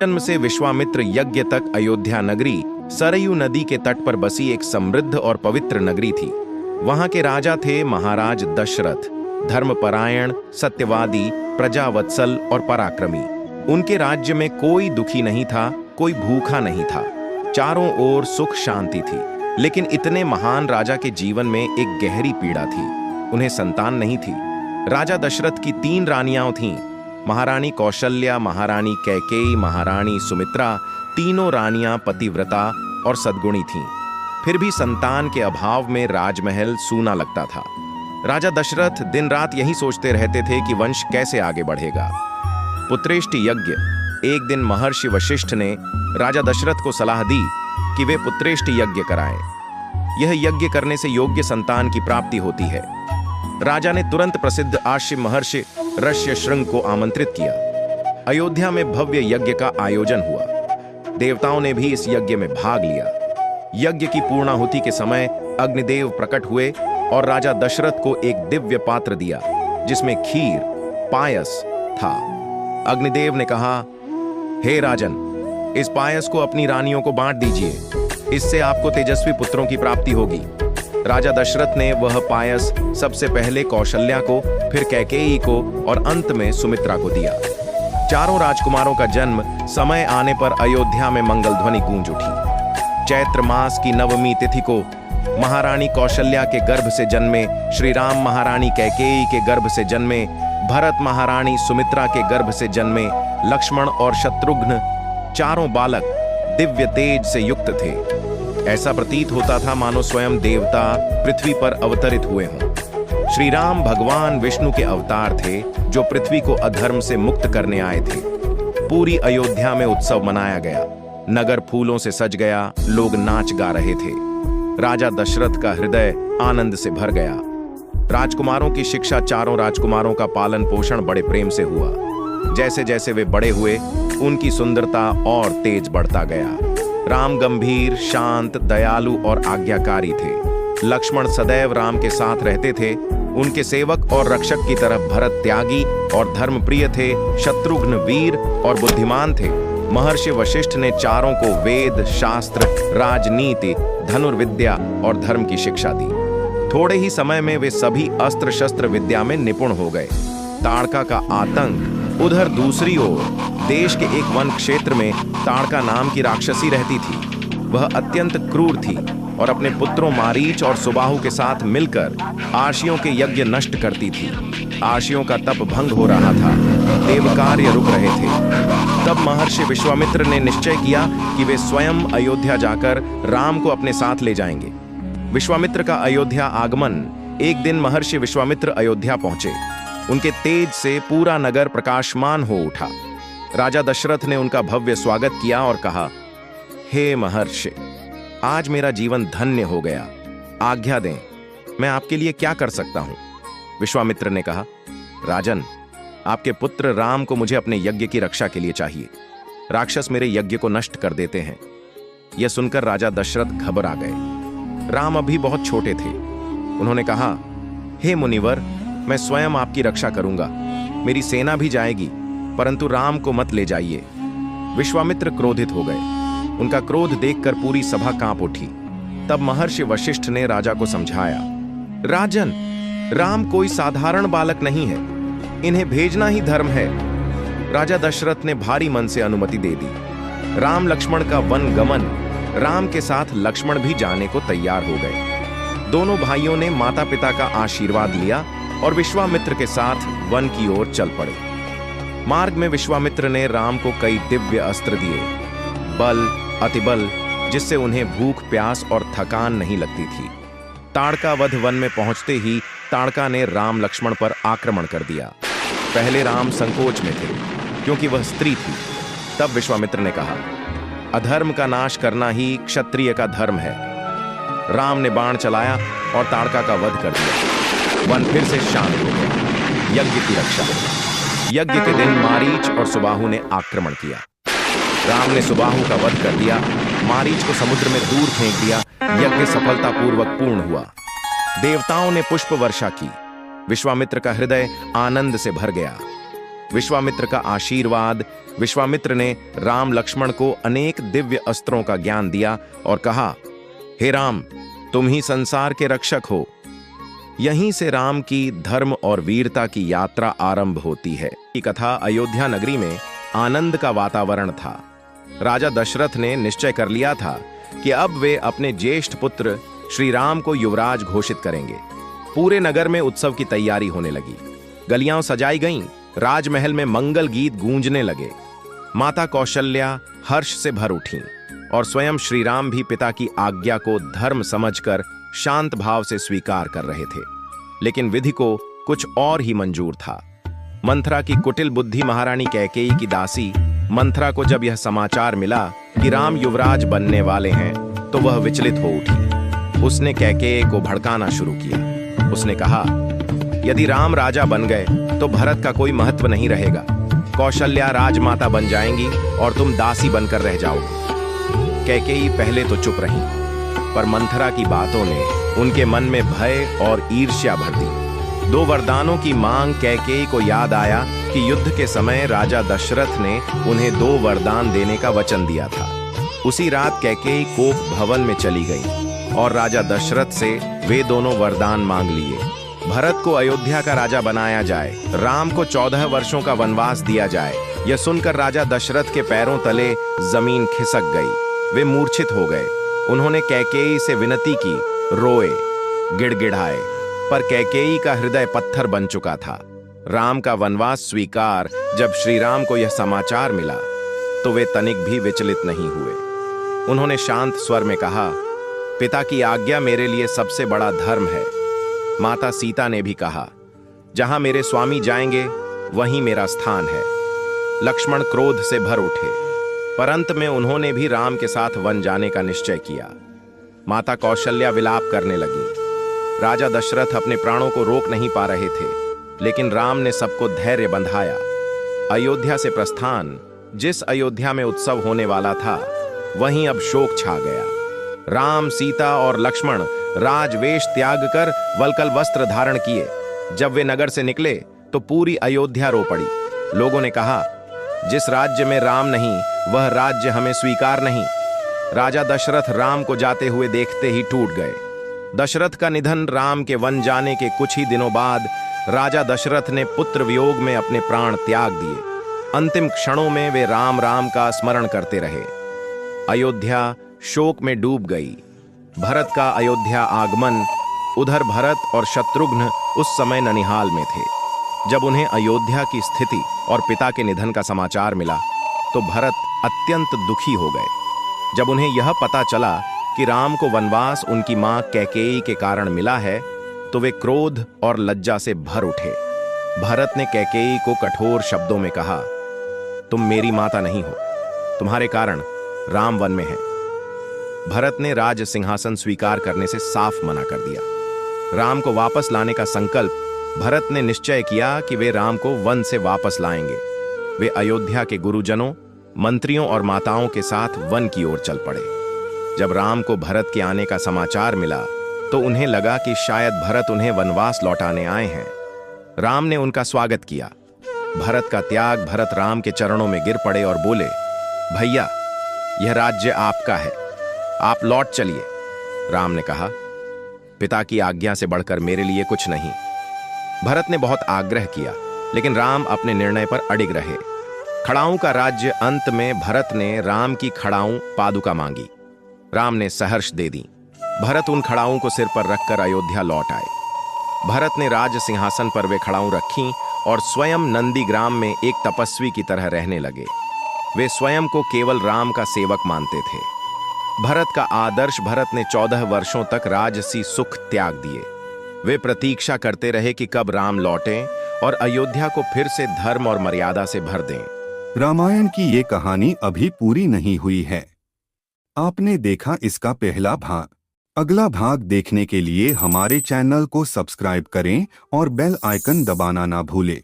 जन्म से विश्वामित्र यज्ञ तक अयोध्या नगरी सरयू नदी के तट पर बसी एक समृद्ध और पवित्र नगरी थी। वहां के राजा थे महाराज दशरथ, धर्मपरायण, सत्यवादी, प्रजावत्सल और पराक्रमी। उनके राज्य में कोई दुखी नहीं था, कोई भूखा नहीं था। चारों ओर सुख शांति थी। लेकिन इतने महान राजा के जीवन में एक गहरी पीड़ा थी। उन्हें संतान नहीं थी। राजा दशरथ की 3 रानियां थीं, महारानी कौशल्या, महारानी कैकेयी, महारानी सुमित्रा। तीनों रानियां पतिव्रता और सद्गुणी थीं। फिर भी संतान के अभाव में राजमहल सूना लगता था। राजा दशरथ दिन रात यही सोचते रहते थे कि वंश कैसे आगे बढ़ेगा। पुत्रेष्टि यज्ञ। एक दिन महर्षि वशिष्ठ ने राजा दशरथ को सलाह दी कि वे पुत्रेष्टि यज्ञ कराएं। यह यज्ञ करने से योग्य संतान की प्राप्ति होती है। राजा ने तुरंत प्रसिद्ध आश्विन महर्षि ऋष्यशृंग को आमंत्रित किया। अयोध्या में भव्य यज्ञ का आयोजन हुआ। देवताओं ने भी इस यज्ञ में भाग लिया। यज्ञ की पूर्णाहुति के समय अग्निदेव प्रकट हुए और राजा दशरथ को एक दिव्य पात्र दिया जिसमें खीर, पायस था। अग्निदेव ने कहा, हे राजन, इस पायस को अपनी रानियों को बांट दीजिए। इससे आपको तेजस्वी पुत्रों की प्राप्ति होगी। राजा दशरथ ने वह पायस सबसे पहले कौशल्या को, फिर कैकेयी को और अंत में सुमित्रा को दिया। चारों राजकुमारों का जन्म समय आने पर अयोध्या में मंगल ध्वनि गूंज उठी। चैत्र मास की नवमी तिथि को महारानी कौशल्या के गर्भ से जन्मे श्री राम, महारानी कैकेयी के गर्भ से जन्मे भरत, महारानी सुमित्रा के गर्भ से जन्मे लक्ष्मण और शत्रुघ्न, चारों बालक दिव्य तेज से युक्त थे। ऐसा प्रतीत होता था मानो स्वयं देवता पृथ्वी पर अवतरित हुए हों। श्री राम भगवान विष्णु के अवतार थे जो पृथ्वी को अधर्म से मुक्त करने आए थे। पूरी अयोध्या में उत्सव मनाया गया। नगर फूलों से सज गया, लोग नाच गा रहे थे। राजा दशरथ का हृदय आनंद से भर गया। राजकुमारों की शिक्षा, चारों राजकुमारों का पालन पोषण बड़े प्रेम से हुआ। जैसे जैसे वे बड़े हुए, उनकी सुंदरता और तेज बढ़ता गया। राम गंभीर, शांत, दयालु और आज्ञाकारी थे। लक्ष्मण सदैव राम के साथ रहते थे। उनके सेवक और रक्षक की तरह भरत त्यागी और धर्मप्रिय थे। शत्रुघ्न वीर और बुद्धिमान थे। महर्षि वशिष्ठ ने चारों को वेद, शास्त्र, राजनीति, धनुर्विद्या और धर्म की शिक्षा दी। थोड़े ही समय में वे सभी अस्त्र शस्त्र विद्या में निपुण हो गए। ताड़का का आतंक। उधर दूसरी ओर देश के एक वन क्षेत्र में ताड़का नाम की राक्षसी रहती थी। वह अत्यंत क्रूर थी और अपने पुत्रों मारीच और सुबाहु के साथ मिलकर आर्षियों के यज्ञ नष्ट करती थी। आर्षियों का तप भंग हो रहा था। देव कार्य रुक रहे थे। तब महर्षि विश्वामित्र ने निश्चय किया कि वे स्वयं अयोध्या जाकर राम को अपने साथ ले जाएंगे। विश्वामित्र का अयोध्या आगमन। एक दिन महर्षि विश्वामित्र अयोध्या पहुंचे। उनके तेज से पूरा नगर प्रकाशमान हो उठा। राजा दशरथ ने उनका भव्य स्वागत किया और कहा, हे महर्षि, आज मेरा जीवन धन्य हो गया। आज्ञा दें, मैं आपके लिए क्या कर सकता हूं? विश्वामित्र ने कहा, राजन, आपके पुत्र राम को मुझे अपने यज्ञ की रक्षा के लिए चाहिए। राक्षस मेरे यज्ञ को नष्ट कर देते हैं। यह सुनकर राजा दशरथ घबरा गए। राम अभी बहुत छोटे थे। उन्होंने कहा, हे मुनिवर, मैं स्वयं आपकी रक्षा करूंगा। मेरी सेना भी जाएगी, परंतु राम को मत ले जाइए। विश्वामित्र क्रोधित हो गए। उनका क्रोध देखकर पूरी सभा कांप उठी। तब महर्षि वशिष्ठ ने राजा को समझाया, राजन, राम कोई साधारण बालक नहीं है। इन्हें भेजना ही धर्म है। राजा दशरथ ने भारी मन से अनुमति दे दी। राम लक्ष्मण का वन गमन। राम के साथ लक्ष्मण भी जाने को तैयार हो गए। दोनों भाइयों ने माता पिता का आशीर्वाद लिया और विश्वामित्र के साथ वन की ओर चल पड़े। मार्ग में विश्वामित्र ने राम को कई दिव्य अस्त्र दिए, बल, अतिबल, जिससे उन्हें भूख, प्यास और थकान नहीं लगती थी। ताड़का वध वन में पहुंचते ही ताड़का ने राम लक्ष्मण पर आक्रमण कर दिया। पहले राम संकोच में थे क्योंकि वह स्त्री थी। तब विश्वामित्र ने कहा, अधर्म का नाश करना ही क्षत्रिय का धर्म है। राम ने बाण चलाया और ताड़का का वध कर दिया। वन फिर से शांत हो गया। यज्ञ की रक्षा। यज्ञ के दिन मारीच और सुबाहु ने आक्रमण किया। राम ने सुबाहु का वध कर दिया। मारीच को समुद्र में दूर फेंक दिया। यज्ञ सफलतापूर्वक पूर्ण हुआ। देवताओं ने पुष्प वर्षा की। विश्वामित्र का हृदय आनंद से भर गया। विश्वामित्र का आशीर्वाद। विश्वामित्र ने राम लक्ष्मण को अनेक दिव्य अस्त्रों का ज्ञान दिया और कहा, हे राम, तुम ही संसार के रक्षक हो। यहीं से राम की धर्म और वीरता की यात्रा आरंभ होती है। ये कथा अयोध्या नगरी में आनंद का वातावरण था। राजा दशरथ ने निश्चय कर लिया था कि अब वे अपने ज्येष्ठ पुत्र श्री राम को युवराज घोषित करेंगे। पूरे नगर में उत्सव की तैयारी होने लगी। गलियां सजाई गईं, राजमहल में मंगल गीत गूंजने लगे। माता कौशल्या हर्ष से भर उठीं और स्वयं श्री राम भी पिता की आज्ञा को धर्म समझकर शांत भाव से स्वीकार कर रहे थे। लेकिन विधि को कुछ और ही मंजूर था। मंथरा की कुटिल बुद्धि महारानी कैकेयी की दासी मंथरा को जब यह समाचार मिला कि राम युवराज बनने वाले हैं, तो वह विचलित हो उठी। उसने कैकेयी को भड़काना शुरू किया। उसने कहा, यदि राम राजा बन गए तो भरत का कोई महत्व नहीं रहेगा। कौशल्या राजमाता बन जाएंगी और तुम दासी बनकर रह जाओगे। कैकेयी पहले तो चुप रही, पर मंथरा की बातों ने उनके मन में भय और ईर्ष्या भर दी। 2 वरदानों की मांग कैकेयी को याद आया कि युद्ध के समय राजा दशरथ ने उन्हें 2 वरदान देने का वचन दिया था। उसी रात कैकेयी कोप भवन में चली गई और राजा दशरथ से वे दोनों वरदान मांग लिए। भरत को अयोध्या का राजा बनाया जाए, राम को 14 वर्षों का वनवास दिया जाए। यह सुनकर राजा दशरथ के पैरों तले जमीन खिसक गई। वे मूर्छित हो गए। उन्होंने कैकेयी से विनती की, रोए, गिड़गिड़ाए, पर कैकेयी का हृदय पत्थर बन चुका था। राम का वनवास स्वीकार जब श्री राम को यह समाचार मिला, तो वे तनिक भी विचलित नहीं हुए। उन्होंने शांत स्वर में कहा, पिता की आज्ञा मेरे लिए सबसे बड़ा धर्म है। माता सीता ने भी कहा, जहां मेरे स्वामी जाएंगे वहीं मेरा स्थान है। लक्ष्मण क्रोध से भर उठे, पर अंत में उन्होंने भी राम के साथ वन जाने का निश्चय किया। माता कौशल्या विलाप करने लगी। राजा दशरथ अपने प्राणों को रोक नहीं पा रहे थे, लेकिन राम ने सबको धैर्य बंधाया। अयोध्या से प्रस्थान, जिस अयोध्या में उत्सव होने वाला था, वहीं अब शोक छा गया। राम, सीता और लक्ष्मण राजवेश त्याग कर वल्कल वस्त्र धारण किए। जब वे नगर से निकले तो पूरी अयोध्या रो पड़ी। लोगों ने कहा, जिस राज्य में राम नहीं, वह राज्य हमें स्वीकार नहीं। राजा दशरथ राम को जाते हुए देखते ही टूट गए। दशरथ का निधन राम के वन जाने के कुछ ही दिनों बाद राजा दशरथ ने पुत्र वियोग में अपने प्राण त्याग दिए। अंतिम क्षणों में वे राम राम का स्मरण करते रहे। अयोध्या शोक में डूब गई। भरत का अयोध्या आगमन। उधर भरत और शत्रुघ्न उस समय ननिहाल में थे। जब उन्हें अयोध्या की स्थिति और पिता के निधन का समाचार मिला, तो भरत अत्यंत दुखी हो गए। जब उन्हें यह पता चला कि राम को वनवास उनकी मां कैकेयी के कारण मिला है, तो वे क्रोध और लज्जा से भर उठे। भरत ने कैकेयी को कठोर शब्दों में कहा, तुम मेरी माता नहीं हो, तुम्हारे कारण राम वन में है। भरत ने राज सिंहासन स्वीकार करने से साफ मना कर दिया। राम को वापस लाने का संकल्प भरत ने निश्चय किया कि वे राम को वन से वापस लाएंगे। वे अयोध्या के गुरुजनों, मंत्रियों और माताओं के साथ वन की ओर चल पड़े। जब राम को भरत के आने का समाचार मिला, तो उन्हें लगा कि शायद भरत उन्हें वनवास लौटाने आए हैं। राम ने उनका स्वागत किया। भरत का त्याग भरत राम के चरणों में गिर पड़े और बोले, भैया, यह राज्य आपका है, आप लौट चलिए। राम ने कहा, पिता की आज्ञा से बढ़कर मेरे लिए कुछ नहीं। भरत ने बहुत आग्रह किया, लेकिन राम अपने निर्णय पर अडिग रहे। खड़ाऊं का राज्य। अंत में भरत ने राम की खड़ाऊं पादुका मांगी। राम ने सहर्ष दे दी। भरत उन खड़ाऊं को सिर पर रखकर अयोध्या लौट आए। भरत ने राज सिंहासन पर वे खड़ाऊं रखीं और स्वयं नंदीग्राम में एक तपस्वी की तरह रहने लगे। वे स्वयं को केवल राम का सेवक मानते थे। भरत का आदर्श। भरत ने 14 वर्षों तक राजसी सुख त्याग दिए। वे प्रतीक्षा करते रहे कि कब राम लौटें और अयोध्या को फिर से धर्म और मर्यादा से भर दें। रामायण की ये कहानी अभी पूरी नहीं हुई है। आपने देखा इसका पहला भाग। अगला भाग देखने के लिए हमारे चैनल को सब्सक्राइब करें और बेल आइकन दबाना ना भूलें।